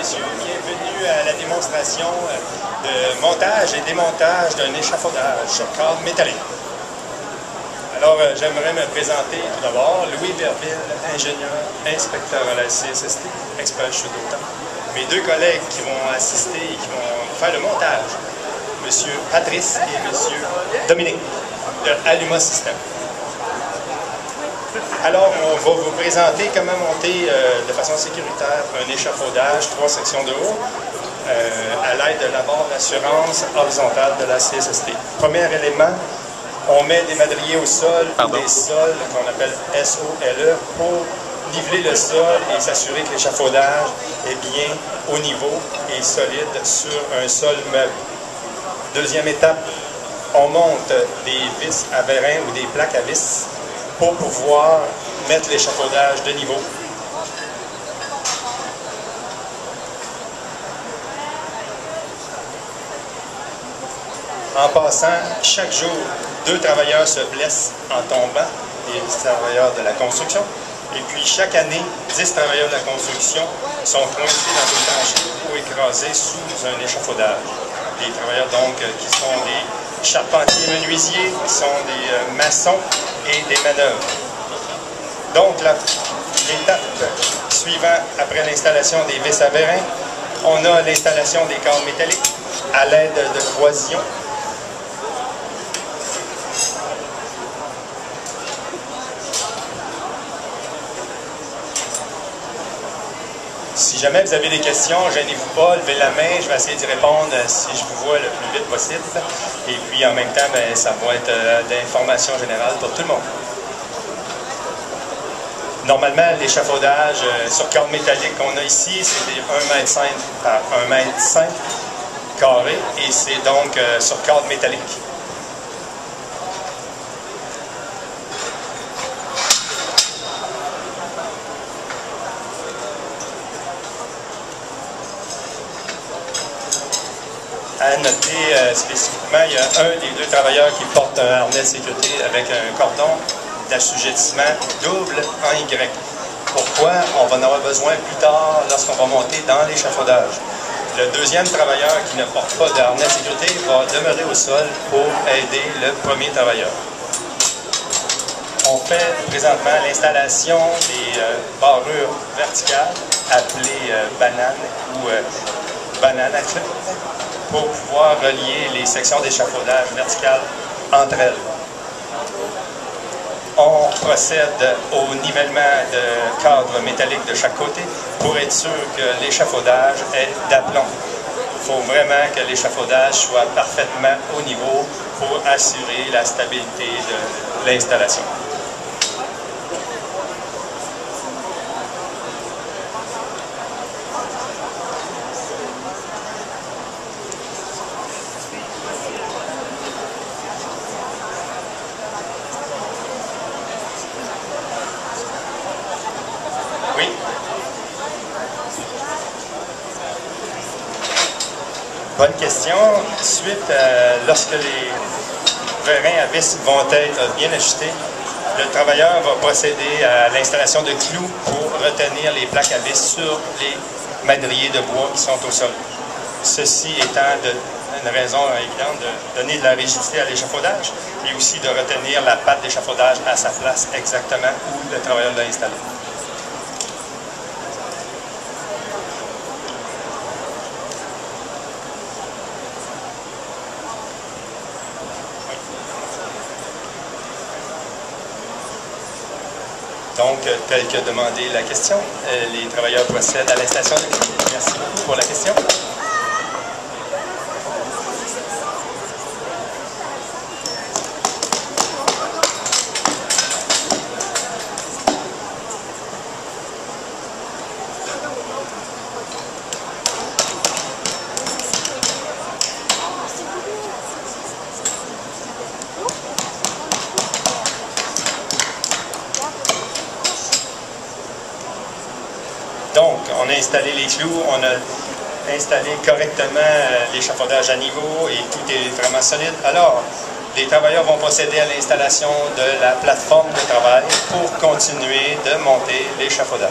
messieurs, bienvenue à la démonstration de montage et démontage d'un échafaudage sur cadre métallique. Alors, j'aimerais me présenter tout d'abord. Louis Verville, ingénieur, inspecteur à la CSST, expert chute d'autant. Mes deux collègues qui vont assister et qui vont faire le montage, M. Patrice et M. Dominique, de Aluma System. Alors, on va vous présenter comment monter de façon sécuritaire un échafaudage, 3 sections de haut, à l'aide de la barre d'assurance horizontale de la CSST. Premier élément, on met des madriers au sol, des sols qu'on appelle SOLE, pour niveler le sol et s'assurer que l'échafaudage est bien au niveau et solide sur un sol meuble. Deuxième étape, on monte des vis à vérin ou des plaques à vis pour pouvoir mettre l'échafaudage de niveau. En passant, chaque jour, 2 travailleurs se blessent en tombant, les travailleurs de la construction. Et puis chaque année, 10 travailleurs de la construction sont coincés dans une tranchée ou écrasés sous un échafaudage. Des travailleurs donc qui sont des charpentiers menuisiers, qui sont des maçons et des manœuvres. Donc l'étape suivante, après l'installation des vis à vérin, on a l'installation des cadres métalliques à l'aide de croisillons. Si jamais vous avez des questions, gênez-vous pas, levez la main, je vais essayer d'y répondre si je vous vois le plus vite possible. Et puis en même temps, ça va être d'information générale pour tout le monde. Normalement, l'échafaudage sur cadre métallique qu'on a ici, c'est des 1,5 m par 1,5 m carré et c'est donc sur cadre métallique. À noter spécifiquement, il y a un des 2 travailleurs qui porte un harnais de sécurité avec un cordon d'assujettissement double en Y. Pourquoi? On va en avoir besoin plus tard lorsqu'on va monter dans l'échafaudage. Le deuxième travailleur qui ne porte pas de harnais de sécurité va demeurer au sol pour aider le premier travailleur. On fait présentement l'installation des barrures verticales appelées bananes ou bananes à clip, pour pouvoir relier les sections d'échafaudage verticales entre elles. On procède au nivellement de cadres métalliques de chaque côté pour être sûr que l'échafaudage est d'aplomb. Il faut vraiment que l'échafaudage soit parfaitement au niveau pour assurer la stabilité de l'installation. Oui. Bonne question. Suite, lorsque les vérins à vis vont être bien ajustés, le travailleur va procéder à l'installation de clous pour retenir les plaques à vis sur les madriers de bois qui sont au sol. Ceci étant une raison évidente de donner de la rigidité à l'échafaudage et aussi de retenir la patte d'échafaudage à sa place exactement où le travailleur l'a installé. Donc, tel que demandé la question, les travailleurs procèdent à l'installation de clous. Merci beaucoup pour la question. Donc, on a installé les clous, on a installé correctement l'échafaudage à niveau et tout est vraiment solide. Alors, les travailleurs vont procéder à l'installation de la plateforme de travail pour continuer de monter l'échafaudage.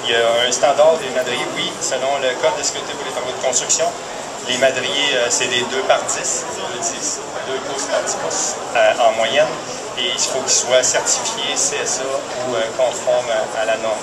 Il y a un standard des madriers, oui, selon le code de sécurité pour les travaux de construction. Les madriers, c'est des 2 par 10, 2 pouces par 10 pouces en moyenne. Et il faut qu'ils soient certifiés CSA ou conformes à la norme.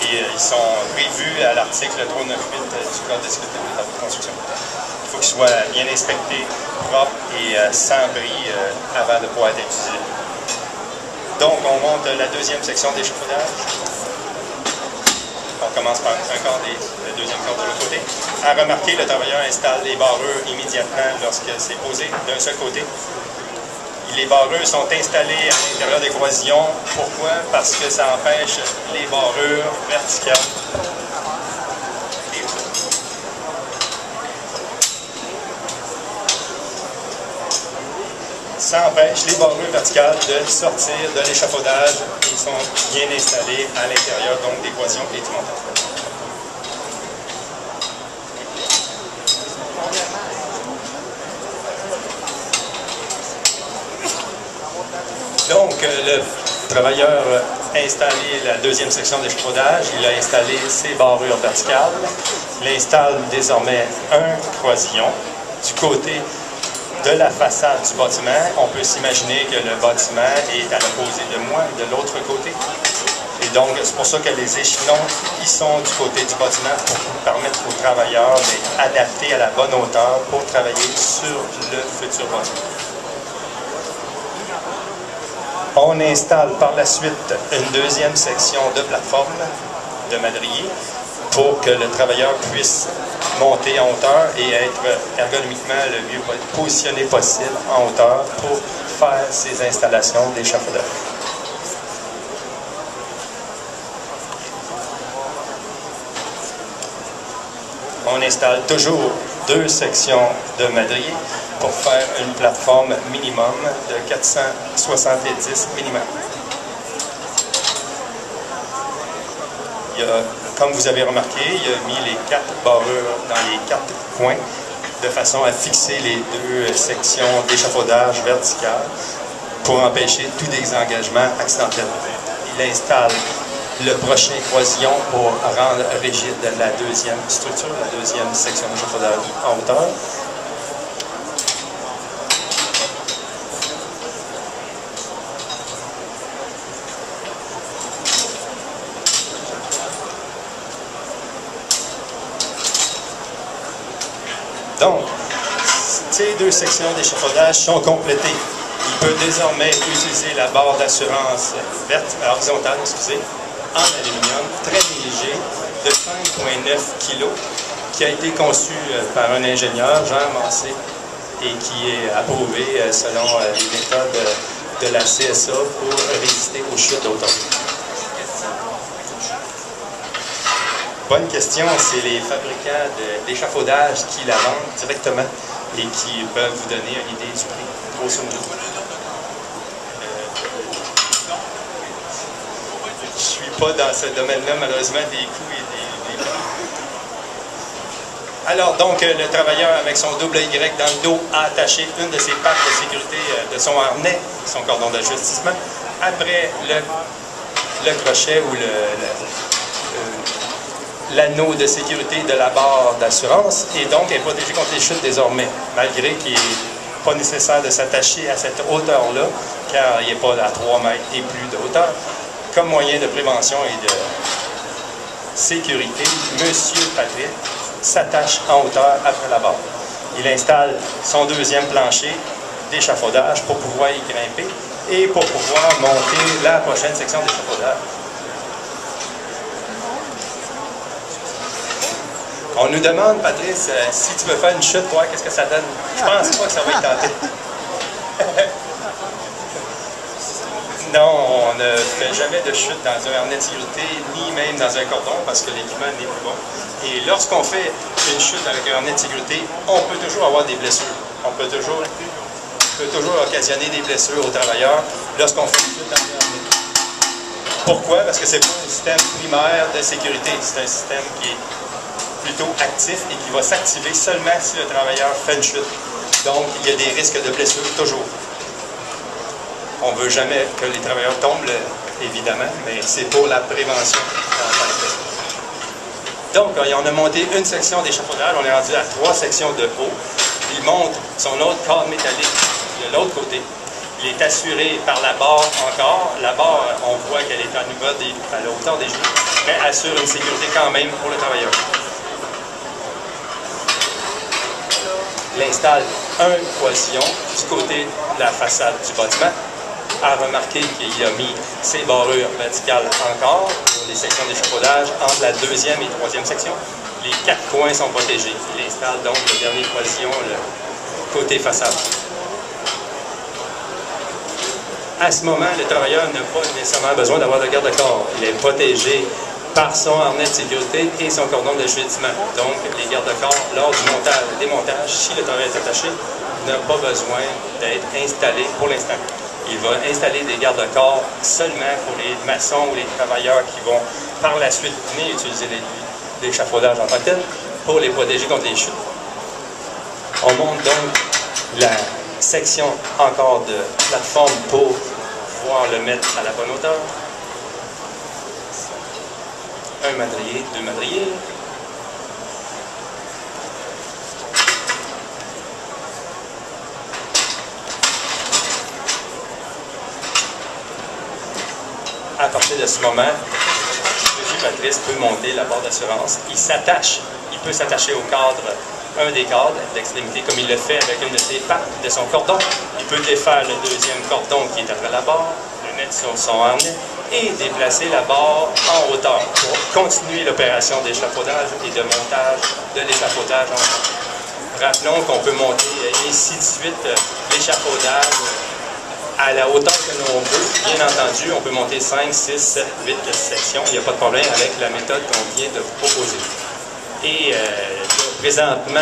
Et ils sont prévus à l'article 398 du Code de sécurité pour les travaux de construction. Il faut qu'ils soient bien inspectés, propres et sans bris avant de pouvoir être utilisés. Donc, on monte la deuxième section d'échafaudage. On commence par un quart le deuxième quart de l'autre côté. À remarquer, le travailleur installe les barreurs immédiatement lorsque c'est posé d'un seul côté. Les barreurs sont installés à l'intérieur des croisillons. Pourquoi? Parce que ça empêche les barreurs verticales. Ça empêche les barreurs verticales de sortir de l'échafaudage. Ils sont bien installés à l'intérieur donc des croisillons et du montant. Donc, le travailleur a installé la deuxième section d'échafaudage. Il a installé ses barrures verticales. Il installe désormais un croisillon du côté de la façade du bâtiment. On peut s'imaginer que le bâtiment est à l'opposé de moi, de l'autre côté. Et donc, c'est pour ça que les échelons, ils sont du côté du bâtiment pour permettre aux travailleurs d'être adaptés à la bonne hauteur pour travailler sur le futur bâtiment. On installe par la suite une deuxième section de plateforme de madrier pour que le travailleur puisse monter en hauteur et être ergonomiquement le mieux positionné possible en hauteur pour faire ses installations d'échafaudage. On installe toujours 2 sections de madrier pour faire une plateforme minimum de 470 mm. Comme vous avez remarqué, il a mis les 4 barreurs dans les 4 coins de façon à fixer les 2 sections d'échafaudage verticales pour empêcher tout désengagement accidentel. Il installe le prochain croisillon pour rendre rigide la deuxième structure, la deuxième section d'échafaudage en hauteur. Donc, ces 2 sections d'échafaudage sont complétées. Il peut désormais utiliser la barre d'assurance horizontale, en aluminium, très léger, de 5,9 kg, qui a été conçu par un ingénieur, Jean Massé, et qui est approuvé selon les méthodes de la CSA pour résister aux chutes d'automne. Bonne question, c'est les fabricants d'échafaudage qui la vendent directement et qui peuvent vous donner une idée du prix, grosso modo. Je ne suis pas dans ce domaine-là, malheureusement, des coûts et des... Alors, donc, le travailleur, avec son double Y dans le dos, a attaché une de ses pattes de sécurité de son harnais, son cordon d'ajustissement, après le crochet ou l'anneau de sécurité de la barre d'assurance et donc est protégé contre les chutes désormais, malgré qu'il n'est pas nécessaire de s'attacher à cette hauteur-là, car il n'est pas à 3 mètres et plus de hauteur. Comme moyen de prévention et de sécurité, M. Patrick s'attache en hauteur après la barre. Il installe son deuxième plancher d'échafaudage pour pouvoir y grimper et pour pouvoir monter la prochaine section d'échafaudage. On nous demande, Patrice, si tu veux faire une chute, toi, qu'est-ce que ça donne? Je pense pas que ça va être tenté. Non, on ne fait jamais de chute dans un harnais de sécurité, ni même dans un cordon, parce que l'équipement n'est plus bon. Et lorsqu'on fait une chute avec un harnais de sécurité, on peut toujours avoir des blessures. On peut toujours occasionner des blessures aux travailleurs lorsqu'on fait une chute dans un harnais. Pourquoi? Parce que ce n'est pas un système primaire de sécurité, c'est un système qui est plutôt actif et qui va s'activer seulement si le travailleur fait une chute. Donc, il y a des risques de blessure toujours. On ne veut jamais que les travailleurs tombent, évidemment, mais c'est pour la prévention en tant que tel. Donc, on a monté une section d'échafaudage, on est rendu à 3 sections de haut. Il monte son autre cadre métallique de l'autre côté. Il est assuré par la barre encore. La barre, on voit qu'elle est à la hauteur des genoux, mais assure une sécurité quand même pour le travailleur. Il installe un poisillon du côté de la façade du bâtiment. À remarquer qu'il a mis ses barrures verticales encore pour les sections d'échafaudage entre la deuxième et troisième section. Les 4 coins sont protégés. Il installe donc le dernier poisillon, le côté façade. À ce moment, le travailleur n'a pas nécessairement besoin d'avoir de garde-corps. Il est protégé par son harnais de sécurité et son cordon d'ajustement. Donc, les garde-corps, lors du démontage, si le travailleur est attaché, n'a pas besoin d'être installé pour l'instant. Il va installer des garde-corps seulement pour les maçons ou les travailleurs qui vont par la suite venir utiliser l'échafaudage en tant que tel pour les protéger contre les chutes. On monte donc la section encore de plateforme pour pouvoir le mettre à la bonne hauteur. Un madrier, 2 madriers. À partir de ce moment, M. Patrice peut monter la barre d'assurance. Il peut s'attacher au cadre, un des cadres d'extrémité, comme il le fait avec une de ses pattes de son cordon. Il peut défaire le deuxième cordon qui est après la barre, le mettre sur son harnais et déplacer la barre en hauteur pour continuer l'opération d'échafaudage et de montage de l'échafaudage en Rappelons qu'on peut monter ainsi de suite l'échafaudage à la hauteur que l'on veut. Bien entendu, on peut monter 5, 6, 7, 8 sections. Il n'y a pas de problème avec la méthode qu'on vient de vous proposer. Et présentement,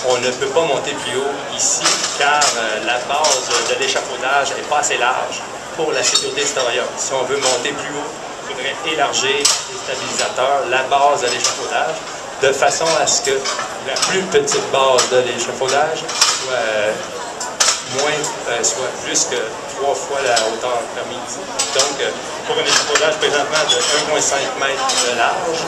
on ne peut pas monter plus haut ici car la base de l'échafaudage n'est pas assez large pour la sécurité du travailleur. Si on veut monter plus haut, il faudrait élargir les stabilisateurs, la base de l'échafaudage, de façon à ce que la plus petite base de l'échafaudage soit plus que 3 fois la hauteur permise. Donc, pour un échafaudage présentement de 1,5 m de large,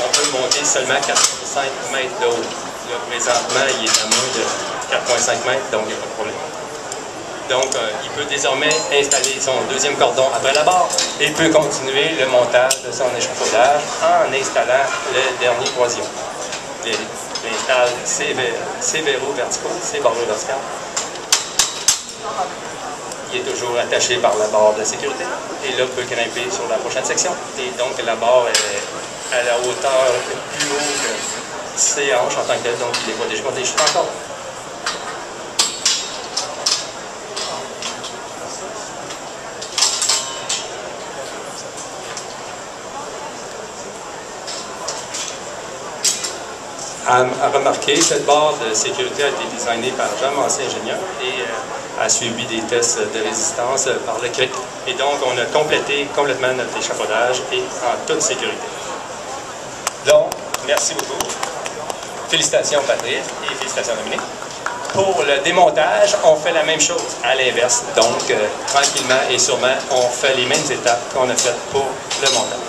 on peut monter seulement 4,5 m de haut. Là, présentement, il est à moins de 4,5 m, donc il n'y a pas de problème. Donc, il peut désormais installer son deuxième cordon après la barre et peut continuer le montage de son échafaudage en installant le dernier poisillon. Il installe ses verrous verticaux, ses barreaux verticales. Il est toujours attaché par la barre de sécurité et là, peut grimper sur la prochaine section. Et donc, la barre est à la hauteur plus haut que ses hanches en tant que tel, donc il est protégé contre les chutes encore. À remarquer, cette barre de sécurité a été designée par Jean Mancé, ingénieur, et a suivi des tests de résistance par le CRIC. Et donc, on a complété complètement notre échafaudage et en toute sécurité. Donc, merci beaucoup. Félicitations Patrice et félicitations Dominique. Pour le démontage, on fait la même chose à l'inverse. Donc, tranquillement et sûrement, on fait les mêmes étapes qu'on a faites pour le montage.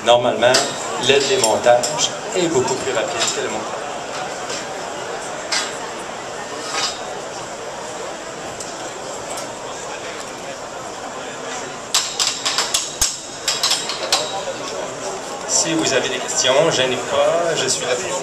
Normalement, le démontage est beaucoup plus rapide que le montage. Si vous avez des questions, gênez pas, je suis là pour vous.